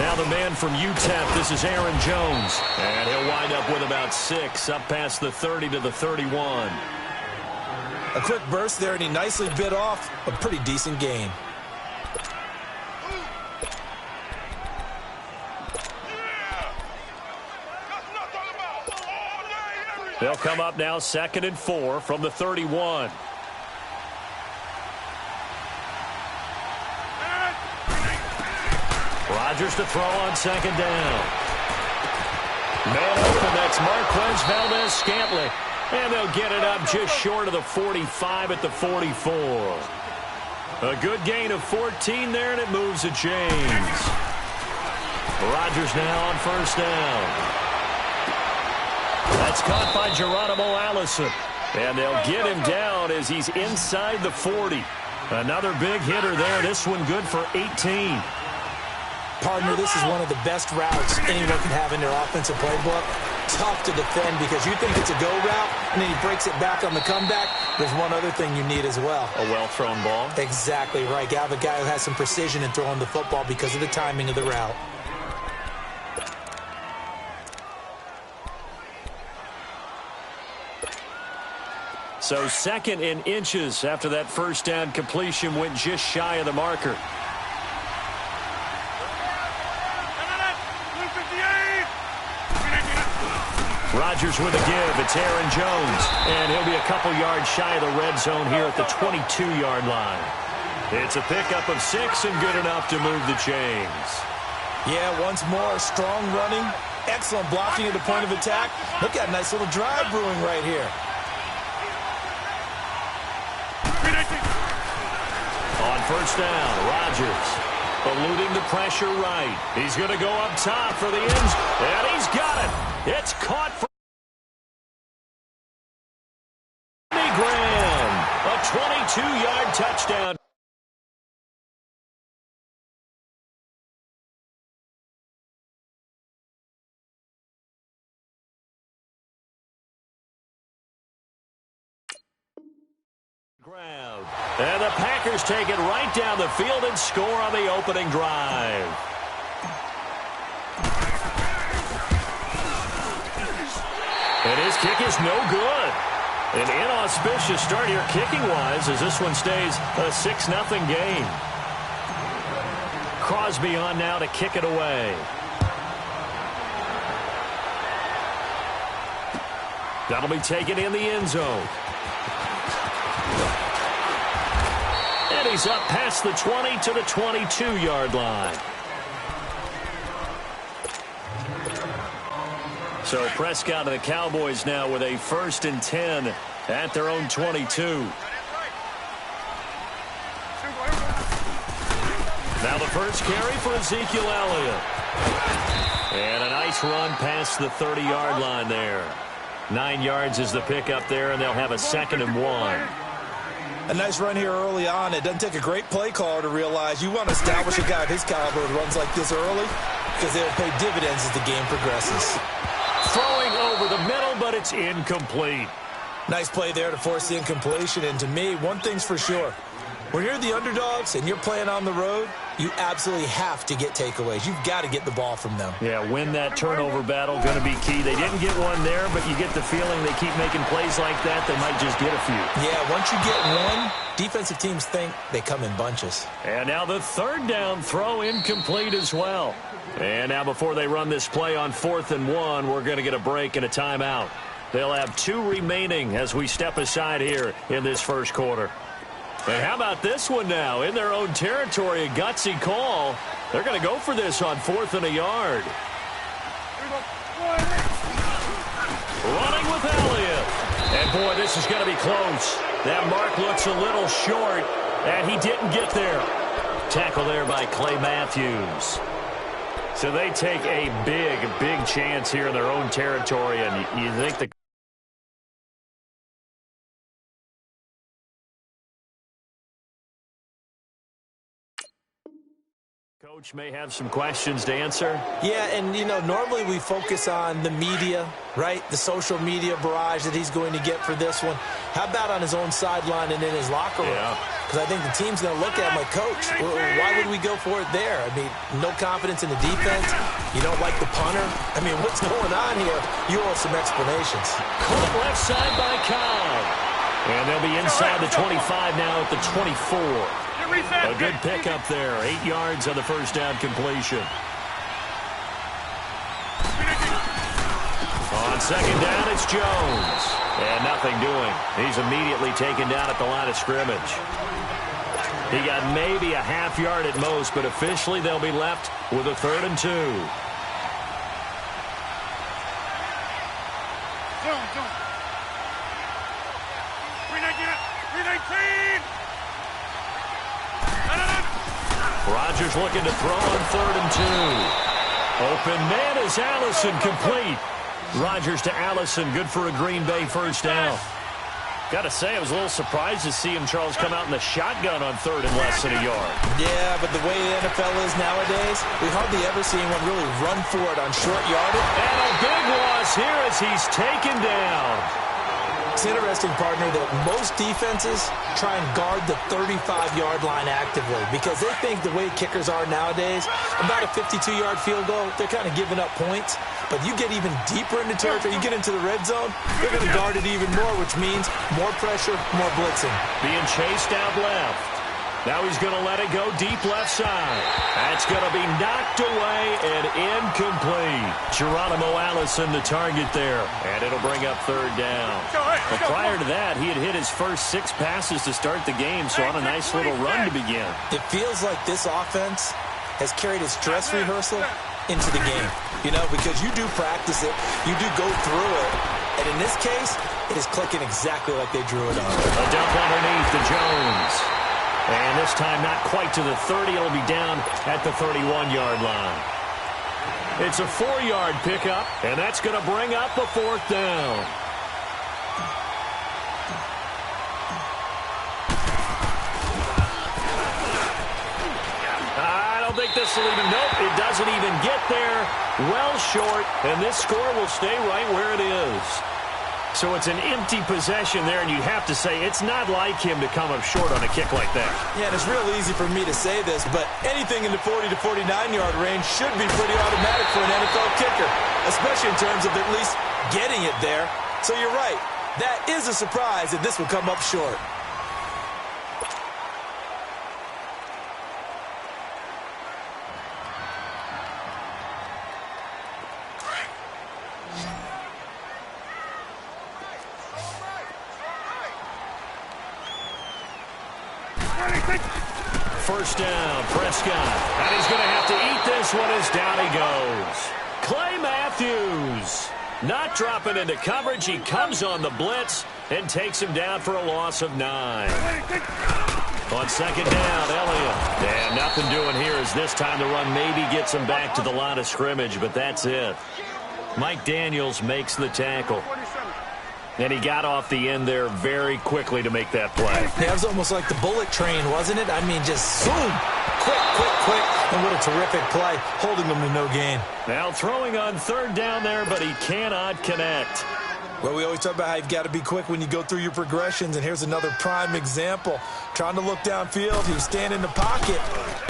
now the man from UTEP. This is Aaron Jones. And he'll wind up with about 6, up past the 30 to the 31. A quick burst there, and he nicely bit off a pretty decent gain. They'll come up now 2nd and 4 from the 31. Rodgers to throw on 2nd down. Man open, that's Marquez Valdez-Scantling. And they'll get it up just short of the 45 at the 44. A good gain of 14 there, and it moves the chains. Rodgers now on 1st down. That's caught by Geronimo Allison. And they'll get him down as he's inside the 40. Another big hitter there. This one good for 18. Partner, this is one of the best routes anyone can have in their offensive playbook. Tough to defend because you think it's a go route, and then he breaks it back on the comeback. There's one other thing you need as well. A well-thrown ball? Exactly right. You have a guy who has some precision in throwing the football because of the timing of the route. So 2nd in inches after that 1st down completion went just shy of the marker. Rodgers with a give. It's Aaron Jones. And he'll be a couple yards shy of the red zone here at the 22-yard line. It's a pickup of 6 and good enough to move the chains. Yeah, once more, strong running, excellent blocking at the point of attack. Look at a nice little drive brewing right here. On 1st down, Rodgers eluding the pressure right. He's going to go up top for the ends, and he's got it. It's caught for Graham. A 22-yard touchdown. And the Packers take it right down the field and score on the opening drive. And his kick is no good. An inauspicious start here kicking-wise as this one stays a 6-0 game. Crosby on now to kick it away. That'll be taken in the end zone. And he's up past the 20 to the 22-yard line. So Prescott and the Cowboys now with a 1st and 10 at their own 22. Now the first carry for Ezekiel Elliott. And a nice run past the 30-yard line there. 9 yards is the pickup there, and they'll have a 2nd and 1. A nice run here early on. It doesn't take a great play caller to realize you want to establish a guy of his caliber who runs like this early because they'll pay dividends as the game progresses. Throwing over the middle, but it's incomplete. Nice play there to force the incompletion. And to me, one thing's for sure. When you're the underdogs and you're playing on the road, you absolutely have to get takeaways. You've got to get the ball from them. Yeah, win that turnover battle, going to be key. They didn't get one there, but you get the feeling they keep making plays like that, they might just get a few. Yeah, once you get one, defensive teams think they come in bunches. And now the 3rd down throw incomplete as well. And now before they run this play on 4th and 1, we're going to get a break and a timeout. They'll have 2 remaining as we step aside here in this first quarter. And how about this one now? In their own territory, a gutsy call. They're going to go for this on 4th and a yard. Running with Elliott. And, boy, this is going to be close. That mark looks a little short, and he didn't get there. Tackle there by Clay Matthews. So they take a big chance here in their own territory, and you think the Coach may have some questions to answer. Yeah, and, normally we focus on the media, right? The social media barrage that he's going to get for this one. How about on his own sideline and in his locker room? Because I think the team's going to look at him like, Coach, why would we go for it there? I mean, no confidence in the defense. You don't like the punter. I mean, what's going on here? You owe some explanations. Caught left side by Cobb. And they'll be inside the 25 now at the 24. A good pickup there. 8 yards on the first down completion. On second down, it's Jones. And nothing doing. He's immediately taken down at the line of scrimmage. He got maybe a half yard at most, but officially they'll be left with a 3rd and 2. Rodgers looking to throw on 3rd and 2. Open man is Allison, complete. Rodgers to Allison, good for a Green Bay first down. Got to say, I was a little surprised to see him, Charles, come out in the shotgun on 3rd and less than a yard. Yeah, but the way the NFL is nowadays, we hardly ever see anyone really run for it on short yardage. And a big loss here as he's taken down. It's interesting, partner, that most defenses try and guard the 35-yard line actively because they think the way kickers are nowadays, about a 52-yard field goal, they're kind of giving up points. But you get even deeper into territory, you get into the red zone, they're going to guard it even more, which means more pressure, more blitzing. Being chased out left. Now he's going to let it go deep left side. That's going to be knocked away and incomplete. Geronimo Allison, the target there. And it'll bring up 3rd down. But prior to that, he had hit his first 6 passes to start the game, so on a nice little run to begin. It feels like this offense has carried its dress rehearsal into the game. Because you do practice it, you do go through it, and in this case, it is clicking exactly like they drew it on. A dump underneath to Jones. And this time not quite to the 30. It'll be down at the 31-yard line. It's a 4-yard pickup, and that's going to bring up a 4th down. I don't think this will even, nope, it doesn't even get there. Well short, and this score will stay right where it is. So it's an empty possession there, and you have to say it's not like him to come up short on a kick like that. Yeah, and it's real easy for me to say this, but anything in the 40 to 49-yard range should be pretty automatic for an NFL kicker, especially in terms of at least getting it there. So you're right. That is a surprise that this will come up short. First down, Prescott. And he's going to have to eat this one as down he goes. Clay Matthews not dropping into coverage. He comes on the blitz and takes him down for a loss of 9. On second down, Elliott. And nothing doing here as this time the run maybe gets him back to the line of scrimmage, but that's it. Mike Daniels makes the tackle. And he got off the end there very quickly to make that play. Yeah, it was almost like the bullet train, wasn't it? I mean, just zoom. Quick. And what a terrific play, holding them to no gain. Now throwing on 3rd down there, but he cannot connect. Well, we always talk about how you've got to be quick when you go through your progressions, and here's another prime example. Trying to look downfield, he was standing in the pocket,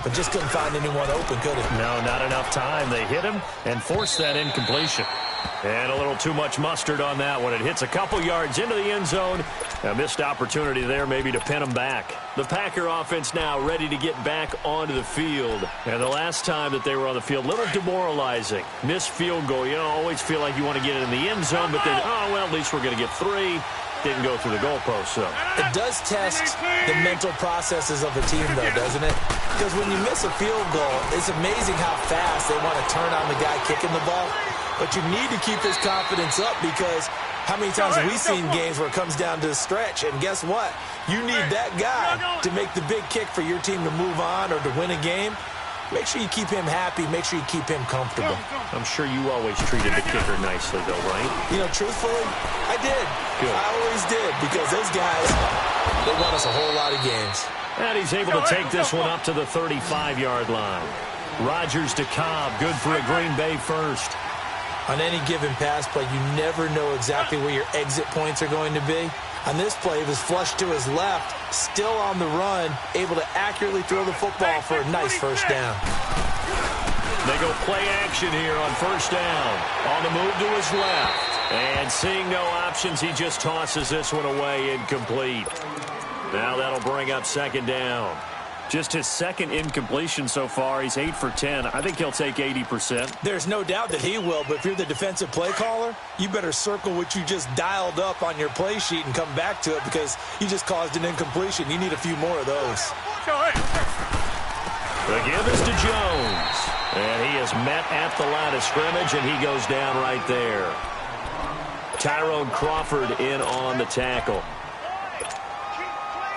but just couldn't find anyone open, could he? No, not enough time. They hit him and forced that incompletion. And a little too much mustard on that one. It hits a couple yards into the end zone. A missed opportunity there maybe to pin him back. The Packer offense now ready to get back onto the field. And the last time that they were on the field, a little demoralizing. Missed field goal. Always feel like you want to get it in the end zone, but then, well, at least we're going to get 3. Didn't go through the goalpost, so. It does test the mental processes of a team, though, doesn't it? Because when you miss a field goal, it's amazing how fast they want to turn on the guy kicking the ball. But you need to keep his confidence up because how many times have we seen games where it comes down to the stretch? And guess what? You need that guy to make the big kick for your team to move on or to win a game. Make sure you keep him happy. Make sure you keep him comfortable. I'm sure you always treated the kicker nicely, though, right? Truthfully, I did. Good. I always did because those guys, they won us a whole lot of games. And he's able to take this one up to the 35-yard line. Rodgers to Cobb, good for a Green Bay first. On any given pass play, you never know exactly where your exit points are going to be. On this play, it was flushed to his left, still on the run, able to accurately throw the football for a nice first down. They go play action here on first down. On the move to his left. And seeing no options, he just tosses this one away, incomplete. Now that'll bring up second down. Just his second incompletion so far. He's 8 for 10. I think he'll take 80%. There's no doubt that he will, but if you're the defensive play caller, you better circle what you just dialed up on your play sheet and come back to it because you just caused an incompletion. You need a few more of those. The give is to Jones. And he is met at the line of scrimmage, and he goes down right there. Tyrone Crawford in on the tackle.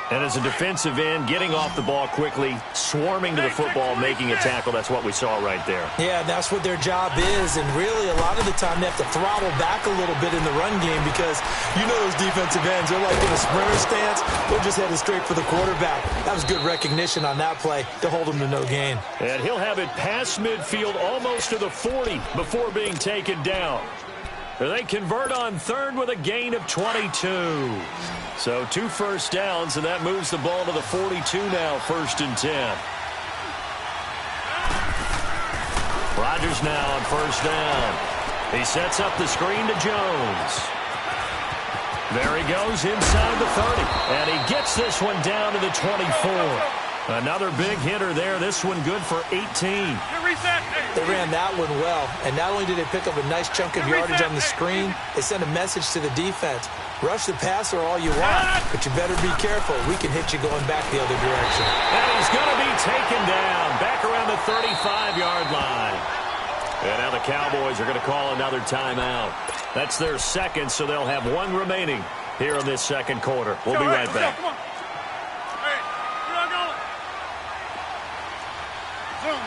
And as a defensive end, getting off the ball quickly, swarming to the football, making a tackle, that's what we saw right there. Yeah, that's what their job is, and really a lot of the time they have to throttle back a little bit in the run game because you know those defensive ends, they're like in a sprinter stance, they're just headed straight for the quarterback. That was good recognition on that play to hold him to no gain. And he'll have it past midfield almost to the 40 before being taken down. They convert on third with a gain of 22. So 2 first downs, and that moves the ball to the 42 now, 1st and 10. Rodgers now on first down. He sets up the screen to Jones. There he goes inside the 30. And he gets this one down to the 24. Another big hitter there. This one good for 18. They ran that one well, and not only did they pick up a nice chunk of yardage on the screen, they sent a message to the defense. Rush the passer all you want, but you better be careful. We can hit you going back the other direction. And he's going to be taken down back around the 35-yard line. And now the Cowboys are going to call another timeout. That's their second, so they'll have one remaining here in this second quarter. We'll be right back. Hey, where y'all going? Zoom.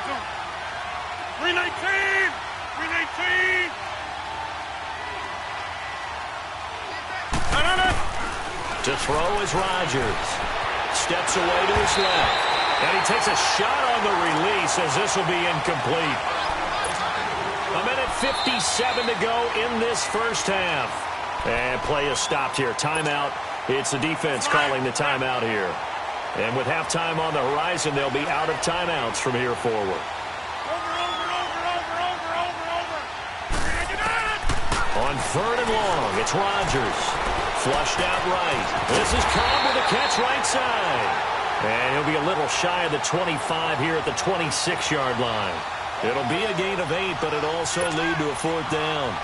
319! 319! To throw is Rodgers. Steps away to his left. And he takes a shot on the release as this will be incomplete. 1:57 to go in this first half. And play is stopped here. Timeout. It's the defense calling the timeout here. And with halftime on the horizon, they'll be out of timeouts from here forward. On 3rd and long, it's Rodgers. Flushed out right. This is Cobb with a catch right side. And he'll be a little shy of the 25 here at the 26-yard line. It'll be a gain of 8, but it'll also lead to a 4th down.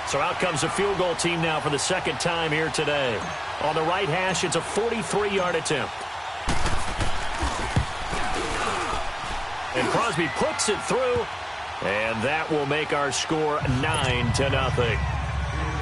So out comes the field goal team now for the second time here today. On the right hash, it's a 43-yard attempt. And Crosby puts it through. And that will make our score 9-0.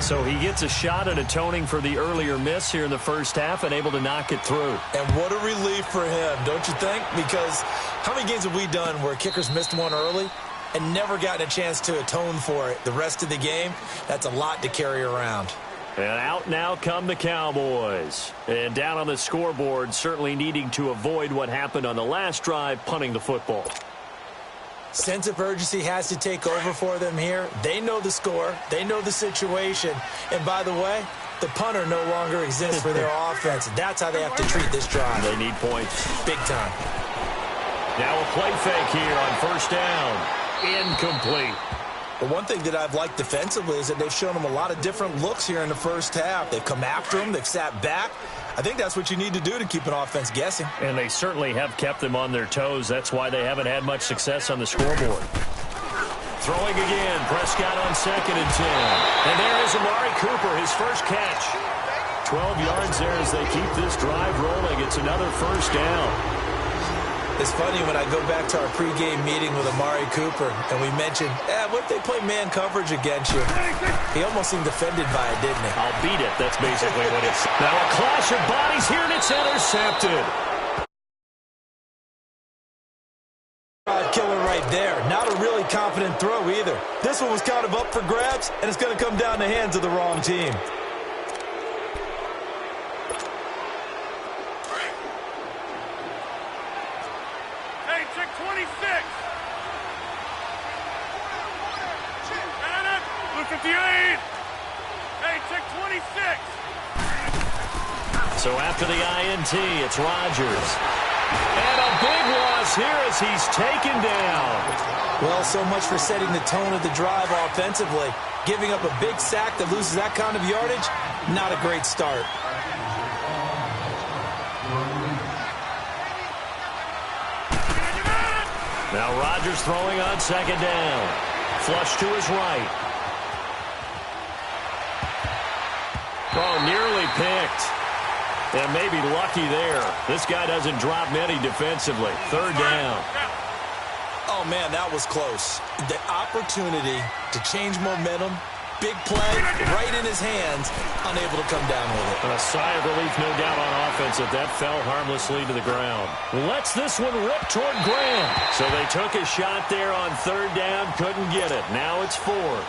So he gets a shot at atoning for the earlier miss here in the first half and able to knock it through. And what a relief for him, don't you think? Because how many games have we done where kickers missed one early and never gotten a chance to atone for it the rest of the game? That's a lot to carry around. And out now come the Cowboys. And down on the scoreboard, certainly needing to avoid what happened on the last drive, punting the football. Sense of urgency has to take over for them here. They know the score. They know the situation. And by the way, the punter no longer exists for their offense. That's how they have to treat this drive. They need points. Big time. Now a play fake here on first down. Incomplete. But one thing that I've liked defensively is that they've shown them a lot of different looks here in the first half. They've come after them. They've sat back. I think that's what you need to do to keep an offense guessing. And they certainly have kept them on their toes. That's why they haven't had much success on the scoreboard. Throwing again. Prescott on 2nd and 10. And there is Amari Cooper, his first catch. 12 yards there as they keep this drive rolling. It's another first down. It's funny when I go back to our pregame meeting with Amari Cooper and we mentioned, what if they play man coverage against you? He almost seemed offended by it, didn't he? I'll beat it. That's basically what it's. Now a clash of bodies here, and it's intercepted. Killer right there. Not a really confident throw either. This one was kind of up for grabs, and it's going to come down the hands of the wrong team. 58. Hey, check 26. So after the INT, it's Rodgers. And a big loss here as he's taken down. Well, so much for setting the tone of the drive offensively. Giving up a big sack that loses that kind of yardage, not a great start. Now Rodgers throwing on second down. Flush to his right. Oh, nearly picked. And maybe lucky there. This guy doesn't drop many defensively. Third down. Oh, man, that was close. The opportunity to change momentum, big play, right in his hands, unable to come down with it. And a sigh of relief, no doubt, on offense that fell harmlessly to the ground. Lets this one rip toward Graham. So they took a shot there on third down, couldn't get it. Now it's fourth.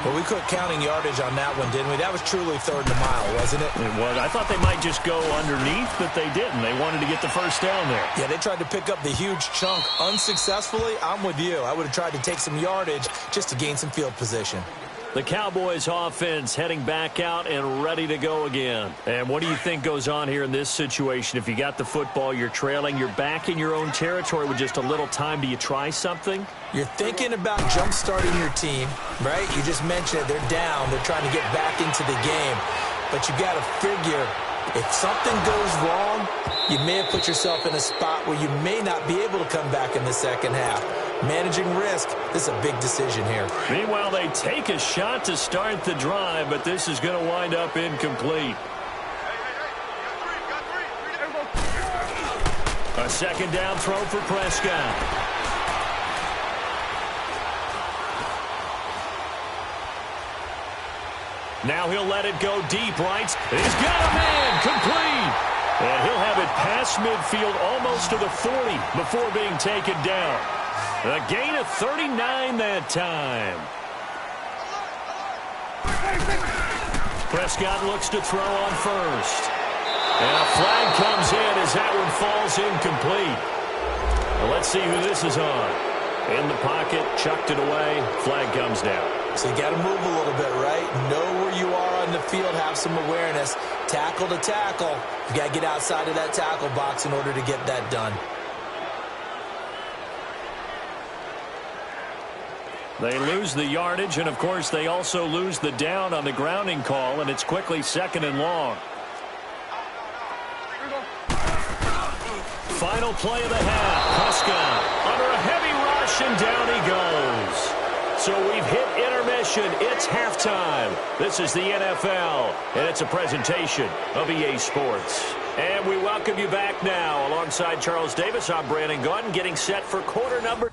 Well, we quit counting yardage on that one, didn't we? That was truly third and a mile, wasn't it? It was. I thought they might just go underneath, but they didn't. They wanted to get the first down there. Yeah, they tried to pick up the huge chunk unsuccessfully. I'm with you. I would have tried to take some yardage just to gain some field position. The Cowboys offense heading back out and ready to go again. And what do you think goes on here in this situation? If you got the football, you're trailing, you're back in your own territory with just a little time. Do you try something? You're thinking about jump-starting your team, right? You just mentioned it. They're down. They're trying to get back into the game. But you got to figure, if something goes wrong, you may have put yourself in a spot where you may not be able to come back in the second half. Managing risk, this is a big decision here. Meanwhile, they take a shot to start the drive, but this is going to wind up incomplete. A second down throw for Prescott. Now he'll let it go deep right. He's got a man, complete. And he'll have it past midfield almost to the 40 before being taken down. A gain of 39 that time. Prescott looks to throw on first. And a flag comes in as that one falls incomplete. Well, let's see who this is on. In the pocket, chucked it away, flag comes down. So you got to move a little bit, right? Know where you are on the field, have some awareness. Tackle to tackle. You got to get outside of that tackle box in order to get that done. They lose the yardage, and, of course, they also lose the down on the grounding call, and it's quickly second and long. Final play of the half. Prescott under a heavy rush, and down he goes. So we've hit intermission. It's halftime. This is the NFL, and it's a presentation of EA Sports. And we welcome you back now. Alongside Charles Davis, I'm Brandon Gaudin, getting set for quarter number